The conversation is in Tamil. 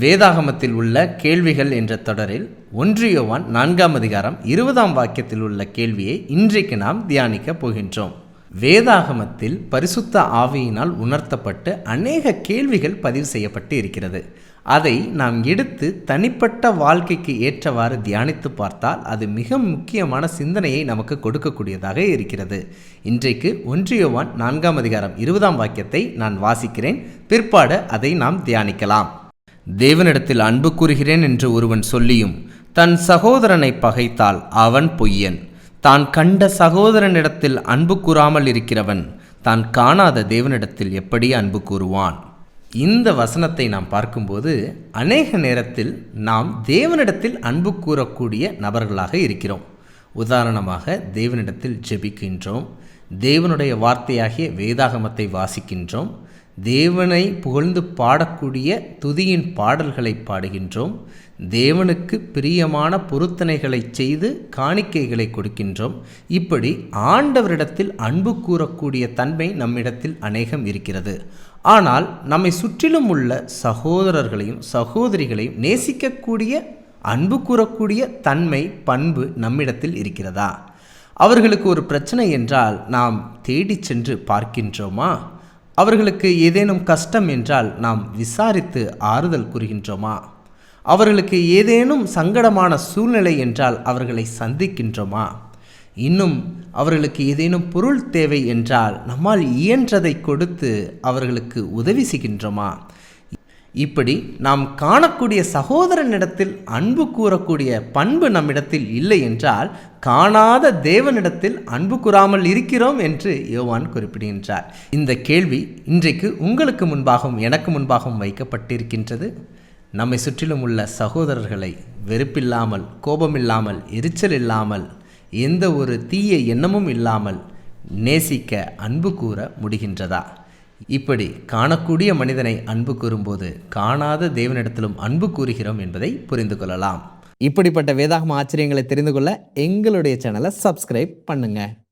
வேதாகமத்தில் உள்ள கேள்விகள் என்ற தொடரில் 1 யோவான் 4ஆம் அதிகாரம் 20ஆம் வாக்கியத்தில் உள்ள கேள்வியை இன்றைக்கு நாம் தியானிக்கப் போகின்றோம். வேதாகமத்தில் பரிசுத்த ஆவியினால் உணர்த்தப்பட்டு அநேக கேள்விகள் பதிவு செய்யப்பட்டு இருக்கிறது. அதை நாம் எடுத்து தனிப்பட்ட வாழ்க்கைக்கு ஏற்றவாறு தியானித்து பார்த்தால் அது மிக முக்கியமான சிந்தனையை நமக்கு கொடுக்கக்கூடியதாக இருக்கிறது. இன்றைக்கு 1 யோவான் 4ஆம் அதிகாரம் 20ஆம் வாக்கியத்தை நான் வாசிக்கிறேன். பிற்பாடு அதை நாம் தியானிக்கலாம். தேவனிடத்தில் அன்பு கூறுகிறேன் என்று ஒருவன் சொல்லியும் தன் சகோதரனை பகைத்தால் அவன் பொய்யன். தான் கண்ட சகோதரனிடத்தில் அன்பு கூறாமல் இருக்கிறவன் தான் காணாத தேவனிடத்தில் எப்படி அன்பு கூறுவான்? இந்த வசனத்தை நாம் பார்க்கும்போது அநேக நேரத்தில் நாம் தேவனிடத்தில் அன்பு கூறக்கூடிய நபர்களாக இருக்கிறோம். உதாரணமாக, தேவனிடத்தில் ஜெபிக்கின்றோம், தேவனுடைய வார்த்தையாகிய வேதாகமத்தை வாசிக்கின்றோம், தேவனை புகழ்ந்து பாடக்கூடிய துதியின் பாடல்களை பாடுகின்றோம், தேவனுக்கு பிரியமான பொருத்தனைகளை செய்து காணிக்கைகளை கொடுக்கின்றோம். இப்படி ஆண்டவரிடத்தில் அன்பு கூறக்கூடிய தன்மை நம்மிடத்தில் அநேகம் இருக்கிறது. ஆனால் நம்மை சுற்றிலும் உள்ள சகோதரர்களையும் சகோதரிகளையும் நேசிக்கக்கூடிய அன்பு கூறக்கூடிய தன்மை பண்பு நம்மிடத்தில் இருக்கிறதா? அவர்களுக்கு ஒரு பிரச்சனை என்றால் நாம் தேடி சென்று பார்க்கின்றோமா? அவர்களுக்கு ஏதேனும் கஷ்டம் என்றால் நாம் விசாரித்து ஆறுதல் கூறுகின்றோமா? அவர்களுக்கு ஏதேனும் சங்கடமான சூழ்நிலை என்றால் அவர்களை சந்திக்கின்றோமா? இன்னும் அவர்களுக்கு ஏதேனும் பொருள் தேவை என்றால் நம்மால் இயன்றதை கொடுத்து அவர்களுக்கு உதவி செய்கின்றோமா? இப்படி நாம் காணக்கூடிய சகோதரனிடத்தில் அன்பு கூறக்கூடிய பண்பு நம்மிடத்தில் இல்லை என்றால் காணாத தேவனிடத்தில் அன்பு கூறாமல் இருக்கிறோம் என்று யோவான் குறிப்பிடுகின்றார். இந்த கேள்வி இன்றைக்கு உங்களுக்கு முன்பாகவும் எனக்கு முன்பாகவும் வைக்கப்பட்டிருக்கின்றது. நம்மை சுற்றிலும் உள்ள சகோதரர்களை வெறுப்பில்லாமல், கோபமில்லாமல், எரிச்சல் இல்லாமல், எந்த ஒரு தீய எண்ணமும் இல்லாமல் நேசிக்க அன்பு கூற முடிகின்றதா? இப்படி காணக்கூடிய மனிதனை அன்பு கூறும்போது காணாத தேவனிடத்திலும் அன்பு கூறுகிறோம் என்பதை புரிந்து கொள்ளலாம். இப்படிப்பட்ட வேதாகம ஆச்சரியங்களை தெரிந்து கொள்ள எங்களுடைய சேனலை சப்ஸ்கிரைப் பண்ணுங்க.